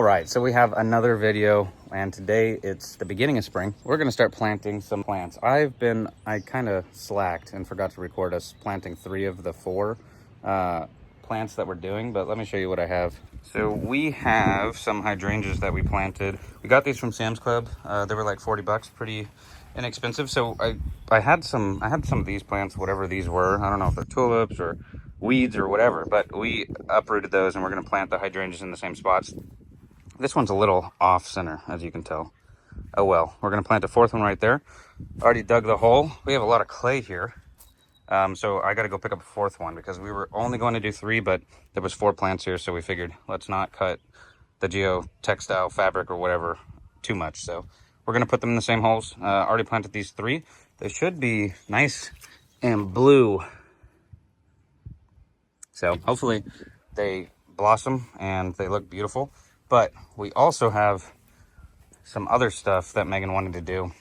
All right, so we have another video, and today it's the beginning of spring. We're gonna start planting some plants. I kind of slacked and forgot to record us planting 3 of the 4 plants that we're doing, but let me show you what I have. So we have some hydrangeas that we planted. We got these from Sam's Club. They were like 40 bucks, pretty inexpensive. So I had some of these plants, whatever these were. I don't know if they're tulips or weeds or whatever, but we uprooted those and we're gonna plant the hydrangeas in the same spots. This one's a little off center, as you can tell. Oh well, we're gonna plant a 4th one right there. Already dug the hole. We have a lot of clay here. So I gotta go pick up a 4th one because we were only going to do 3, but there was 4 plants here. So we figured let's not cut the geotextile fabric or whatever too much. So we're gonna put them in the same holes. Already planted these 3. They should be nice and blue. So hopefully they blossom and they look beautiful. But we also have some other stuff that Megan wanted to do.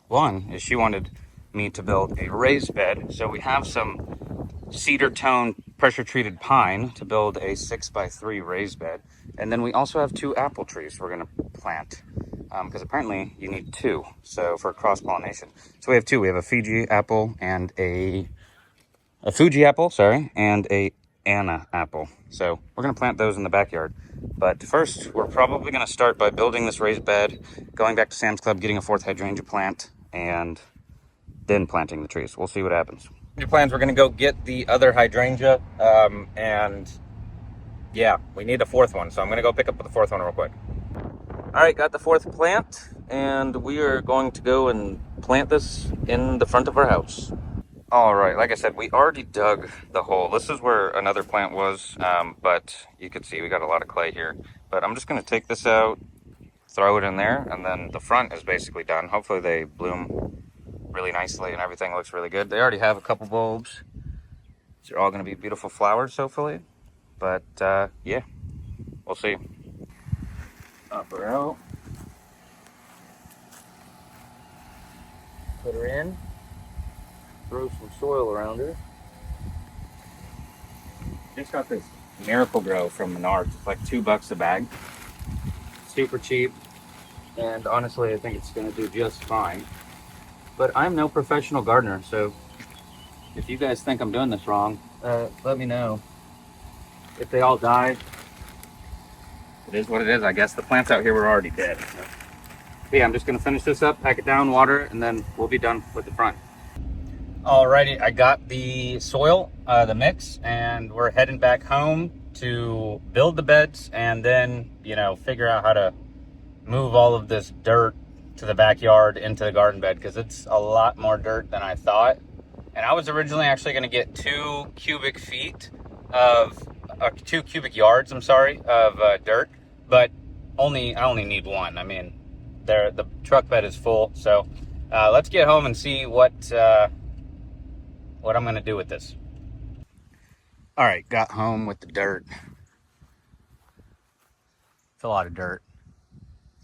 One is she wanted me to build a raised bed. So we have some cedar tone pressure treated pine to build a 6x3 raised bed. And then we also have 2 apple trees we're gonna plant because apparently you need 2. So for cross pollination. So we have 2, we have a Fuji apple and a Fuji apple, sorry, and a Anna apple. So we're gonna plant those in the backyard. But first, we're probably gonna start by building this raised bed, going back to Sam's Club, getting a 4th hydrangea plant, and then planting the trees. We'll see what happens. Your plans, we're gonna go get the other hydrangea, and yeah, we need a 4th one. So I'm gonna go pick up the 4th one real quick. All right, got the 4th plant, and we are going to go and plant this in the front of our house. All right, like I said, we already dug the hole. This is where another plant was, but you can see we got a lot of clay here. But I'm just gonna take this out, throw it in there, and then the front is basically done. Hopefully they bloom really nicely and everything looks really good. They already have a couple bulbs. These are all gonna be beautiful flowers, hopefully. But yeah, we'll see. Up her out. Put her in. Throw some soil around her. Just got this Miracle Grow from Menards. It's like $2 a bag. Super cheap. And honestly, I think it's gonna do just fine. But I'm no professional gardener, so if you guys think I'm doing this wrong, let me know. If they all die, it is what it is. I guess the plants out here were already dead. So. But yeah, I'm just gonna finish this up, pack it down, water it, and then we'll be done with the front. Alrighty, I got the soil, the mix, and we're heading back home to build the beds and then, you know, figure out how to move all of this dirt to the backyard into the garden bed because it's a lot more dirt than I thought. And I was originally actually going to get 2 cubic feet of, 2 cubic yards, I'm sorry, of dirt, but I only need 1. I mean, the truck bed is full, so let's get home and see what I'm gonna do with this. All right, got home with the dirt. It's a lot of dirt.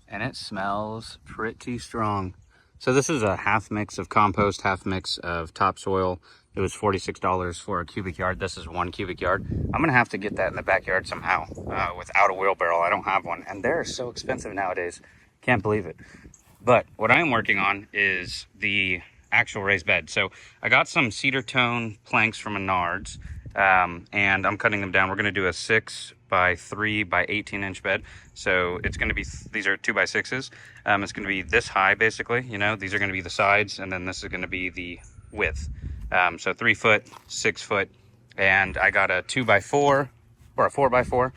And it smells pretty strong. So this is a half mix of compost, half mix of topsoil. It was $46 for a cubic yard. This is 1 cubic yard. I'm gonna have to get that in the backyard somehow without a wheelbarrow. I don't have one. And they're so expensive nowadays. Can't believe it. But what I am working on is the actual raised bed. So I got some cedar tone planks from Menards, and I'm cutting them down. We're gonna do a 6x3 by 18-inch bed. So it's gonna be, these are 2x6s. It's gonna be this high basically, you know, these are gonna be the sides, and then this is gonna be the width. So 3 foot, 6 foot, and I got a 2x4 or a 4x4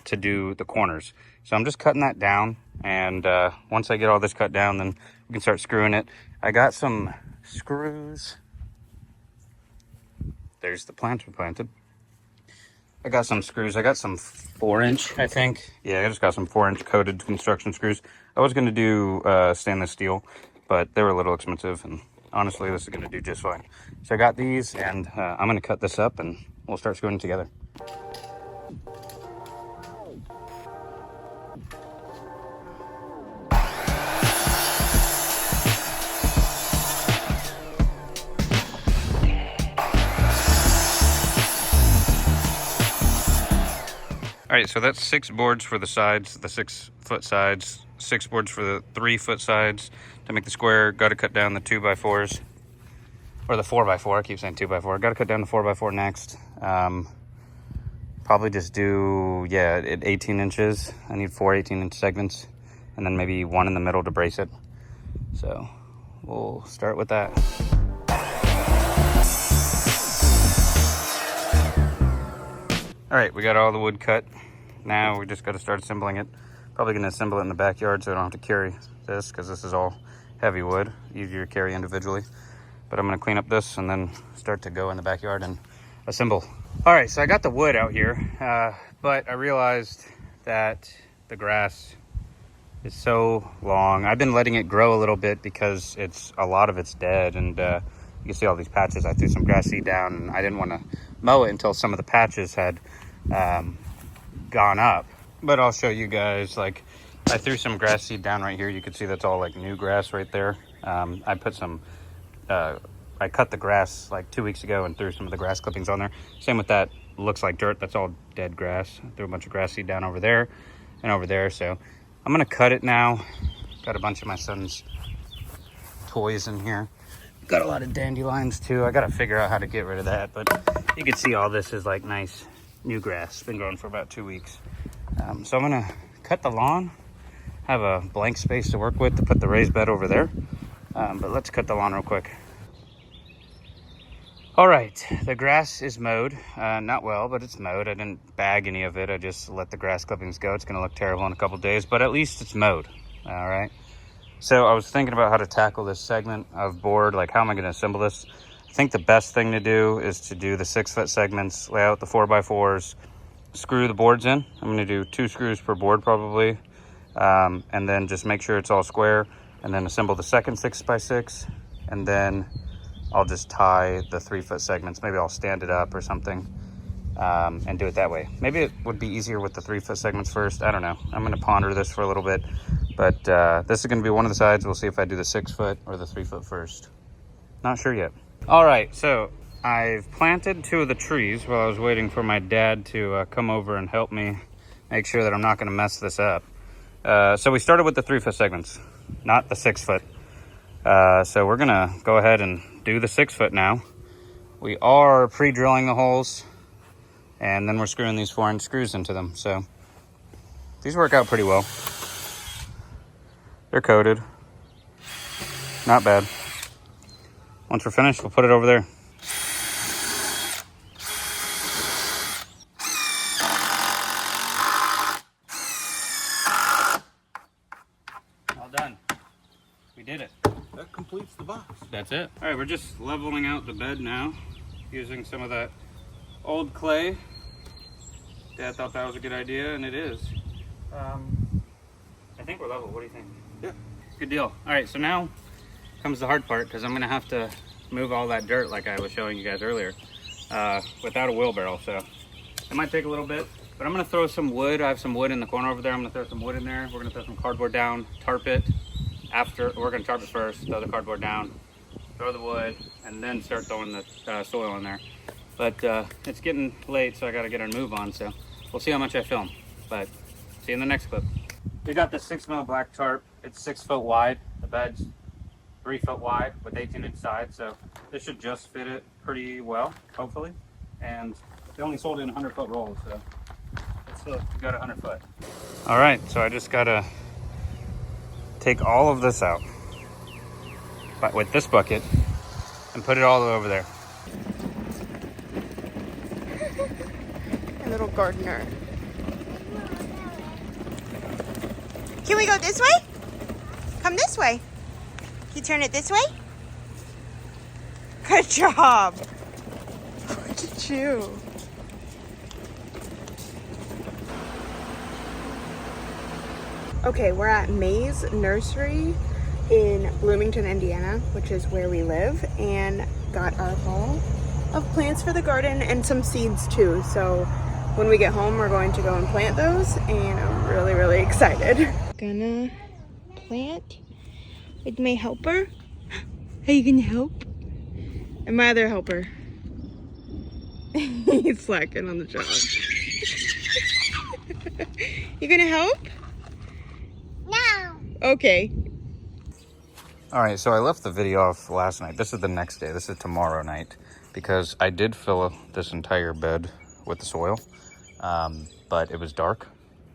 to do the corners. So I'm just cutting that down, and once I get all this cut down, then we can start screwing it. I got some screws. There's the plants we planted. I got some screws. I got some 4-inch, I think. Yeah, I just got some 4-inch coated construction screws. I was gonna do stainless steel, but they were a little expensive, and honestly, this is gonna do just fine. So I got these, and I'm gonna cut this up, and we'll start screwing it together. All right, so that's 6 boards for the sides, the 6-foot sides, 6 boards for the 3-foot sides. To make the square, got to cut down the 2x4s, or the 4x4. I keep saying 2x4. Got to cut down the 4x4 next. Probably just do, yeah, at 18 inches. I need 4 18-inch segments, and then maybe one in the middle to brace it. So we'll start with that. All right, we got all the wood cut. Now we just got to start assembling it. Probably going to assemble it in the backyard so I don't have to carry this, because this is all heavy wood, easier to carry individually. But I'm going to clean up this and then start to go in the backyard and assemble. All right, so I got the wood out here, but I realized that the grass is so long. I've been letting it grow a little bit because a lot of it's dead, and you can see all these patches. I threw some grass seed down, and I didn't want to mow it until some of the patches had gone up. But I'll show you guys, like, I threw some grass seed down right here. You can see that's all like new grass right there. I put some I cut the grass like 2 weeks ago and threw some of the grass clippings on there. Same with that, looks like dirt. That's all dead grass. I threw a bunch of grass seed down over there and over there. So I'm gonna cut it now. Got a bunch of my son's toys in here. Got a lot of dandelions too. I gotta figure out how to get rid of that, but you can see all this is like nice new grass. Been growing for about 2 weeks. So I'm gonna cut the lawn. Have a blank space to work with to put the raised bed over there. But let's cut the lawn real quick. All right, the grass is mowed. Not well, but it's mowed. I didn't bag any of it. I just let the grass clippings go. It's gonna look terrible in a couple days, but at least it's mowed. All right. So I was thinking about how to tackle this segment of board. Like, how am I gonna assemble this? I think the best thing to do is to do the 6-foot segments, lay out the 4x4s, screw the boards in. I'm gonna do 2 screws per board probably. And then just make sure it's all square, and then assemble the second 6x6, and then I'll just tie the 3-foot segments. Maybe I'll stand it up or something, and do it that way. Maybe it would be easier with the 3-foot segments first. I don't know. I'm going to ponder this for a little bit, but this is going to be one of the sides. We'll see if I do the 6-foot or the 3-foot first. Not sure yet. All right, so I've planted 2 of the trees while I was waiting for my dad to come over and help me make sure that I'm not going to mess this up. So we started with the 3-foot segments, not the 6-foot. So we're gonna go ahead and do the 6-foot now. We are pre-drilling the holes, and then we're screwing these 4-inch screws into them. So these work out pretty well. They're coated. Not bad. Once we're finished, we'll put it over there. All done. We did it. That completes the box. That's it. All right, we're just leveling out the bed now using some of that old clay. Dad thought that was a good idea, and it is. I think we're level. What do you think? Yeah. Good deal. All right, so now comes the hard part, because I'm going to have to move all that dirt like I was showing you guys earlier without a wheelbarrow. So it might take a little bit, but I'm going to throw some wood. I have some wood in the corner over there. I'm going to throw some wood in there. We're going to throw some cardboard down, tarp it. After, we're going to tarp it first, throw the cardboard down, throw the wood, and then start throwing the soil in there. But it's getting late, so I got to get a move on, so we'll see how much I film. But see you in the next clip. We got the 6mm black tarp. It's 6 foot wide. The bed's 3 foot wide with 18-inch sides, so this should just fit it pretty well, hopefully. And they only sold in 100-foot rolls, so it's still got 100 foot. All right, so I just got to take all of this out but with this bucket and put it all over there. A little gardener. Can we go this way? Come this way. Can you turn it this way? Good job. Look at you. Okay, we're at May's Nursery in Bloomington, Indiana, which is where we live, and got our haul of plants for the garden and some seeds too. So when we get home, we're going to go and plant those, and I'm really, really excited. Gonna plant with my helper. Are you gonna help? And my other helper. He's slacking on the job. You gonna help? No. Okay. All right, so I left the video off last night. This is the next day. This is tomorrow night because I did fill this entire bed with the soil, but it was dark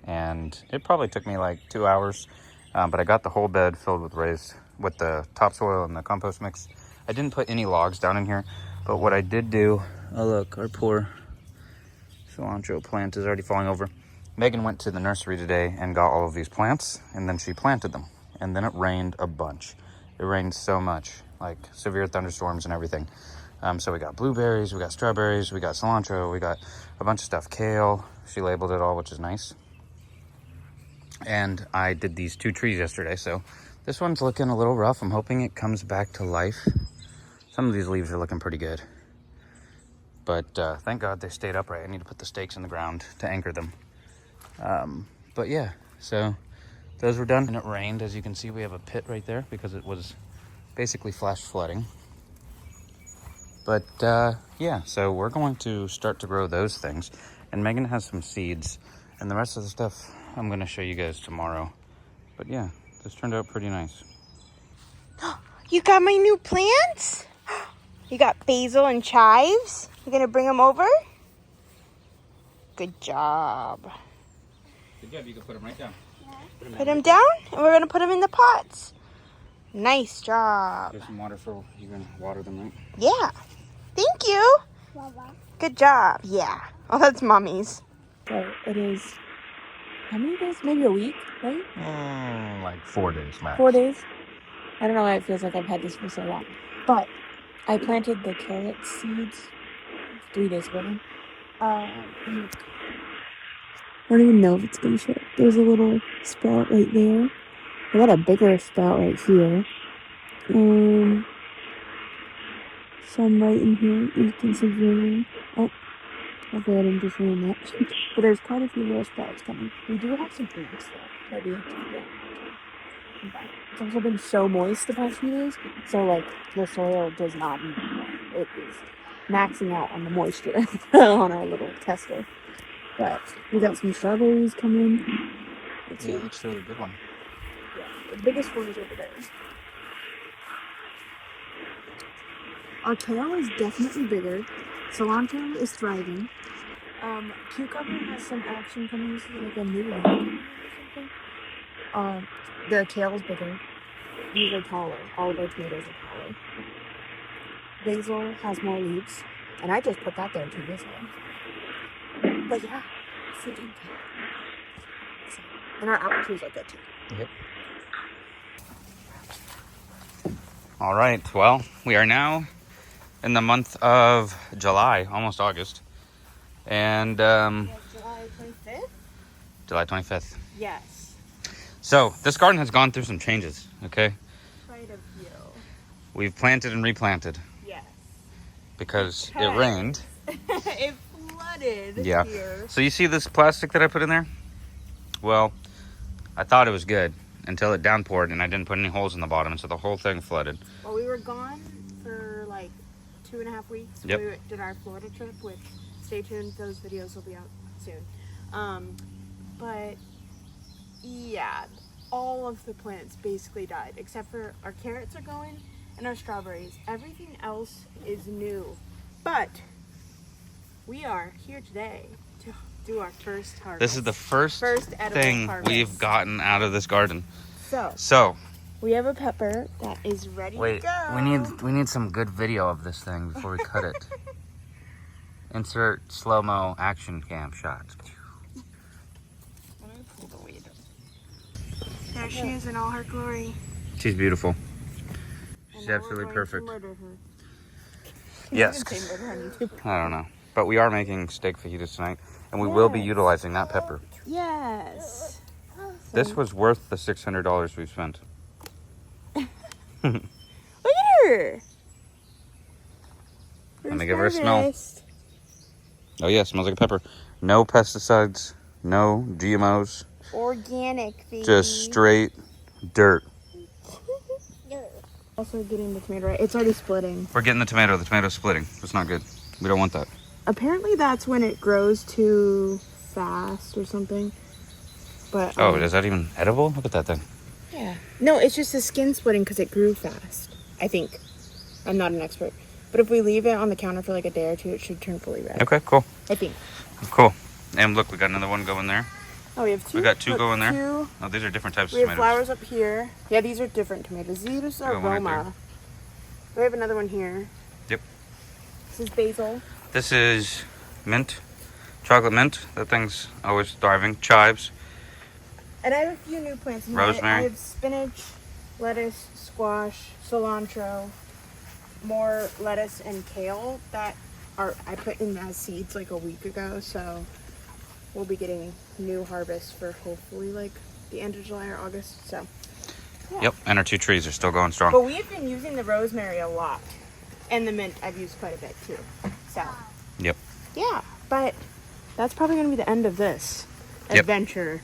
and it probably took me like 2 hours. But I got the whole bed filled with the topsoil and the compost mix. I didn't put any logs down in here, but what I did do, oh look, our poor cilantro plant is already falling over. Megan went to the nursery today and got all of these plants, and then she planted them. And then it rained a bunch. It rained so much, like severe thunderstorms and everything. So we got blueberries, we got strawberries, we got cilantro, we got a bunch of stuff, kale. She labeled it all, which is nice. And I did these 2 trees yesterday, so this one's looking a little rough. I'm hoping it comes back to life. Some of these leaves are looking pretty good. But thank God they stayed upright. I need to put the stakes in the ground to anchor them. But yeah, so those were done. And it rained. As you can see, we have a pit right there because it was basically flash flooding. But yeah, so we're going to start to grow those things. And Megan has some seeds. And the rest of the stuff I'm going to show you guys tomorrow. But yeah, this turned out pretty nice. You got my new plants? You got basil and chives? You gonna bring them over? Good job. Good job. You can put them right down. Put them down, and we're gonna put them in the pots. Nice job. There's some water for you're gonna water them, right? Yeah. Thank you. Baba. Good job. Yeah. Oh, that's mommy's. So it is. How many days? Maybe a week, right? Like 4 days max. 4 days. I don't know why it feels like I've had this for so long, but I planted the carrot seeds 3 days ago. I don't even know if it's gonna show. There's a little sprout right there. I got a bigger sprout right here. Some right in here. You can see here. Oh, hopefully I didn't just ruin that. But there's quite a few little sprouts coming. We do have some plants though that we have to get. It's also been so moist the past few days, so like the soil does not need more. It is maxing out on the moisture on our little tester. But we got some strawberries coming. Let's see. Yeah, that's a really good one. Yeah, the biggest one is over there. Our kale is definitely bigger. Cilantro is thriving. Cucumber has some action coming. This is like a new one or something. The kale is bigger. These are taller. All of our tomatoes are taller. Basil has more leaves. And I just put that there 2 days ago. But yeah, freaking kale. And our apple trees are good too. Yep. All right. Well, we are now in the month of July, almost August. And July 25th? July 25th. Yes. So this garden has gone through some changes, okay? Quite a few. We've planted and replanted Yes. because Okay. it rained. It flooded Yeah. here. So you see this plastic that I put in there? Well, I thought it was good until it downpoured and I didn't put any holes in the bottom, so the whole thing flooded. Well, we were gone for like 2.5 weeks. Yep. We did our Florida trip, which stay tuned. Those videos will be out soon. But yeah, all of the plants basically died except for our carrots are going and our strawberries. Everything else is new. But we are here today to do our first harvest. This is the first edible thing harvest. we've gotten out of this garden. So So, we have a pepper that is ready to go. we need some good video of this thing before we cut it. Insert slow-mo action cam shots. Let me pull the weed. There she is in all her glory. She's beautiful. And She's now we're absolutely going perfect. to murder her. Yes. You can say murder on YouTube. I don't know. But we are making steak fajitas tonight, and we will be Yes. utilizing that pepper. Yes. This was worth the $600 we've spent. Look at her. Let me give her a smell. Oh yeah, smells like a pepper. No pesticides, no GMOs, Organic, baby. just straight dirt. Also getting the tomato right. It's already splitting. We're getting the tomato's splitting. That's not good. We don't want that. Apparently that's when it grows to fast or something. But Oh, is that even edible? Look at that thing. yeah. No, it's just the skin splitting because it grew fast. I think. I'm not an expert. But if we leave it on the counter for like a day or two, it should turn fully red. Okay, cool. I think. Cool. And look, we got another one going there. Oh, we have two. We got two going there. Two. Oh, these are different types We of have tomatoes. flowers up here. Yeah, these are different tomatoes. These are Got one right Roma. We have another one here. Yep. This is basil. This is mint. Chocolate mint. That thing's always thriving. Chives. And I have a few new plants in here. Rosemary. I have spinach, lettuce, squash, cilantro, more lettuce and kale that I put in as seeds like a week ago. So we'll be getting new harvest for hopefully like the end of July or August. So yeah. Yep. And our 2 trees are still going strong. But we've been using the rosemary a lot. And the mint I've used quite a bit too. So Yep. yeah, but that's probably going to be the end of this Yep. adventure.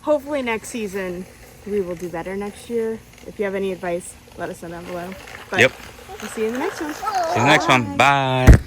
Hopefully next season we will do better next year. If you have any advice, let us know down below. But Yep. we'll see you in the next one. See you in the next one. Bye.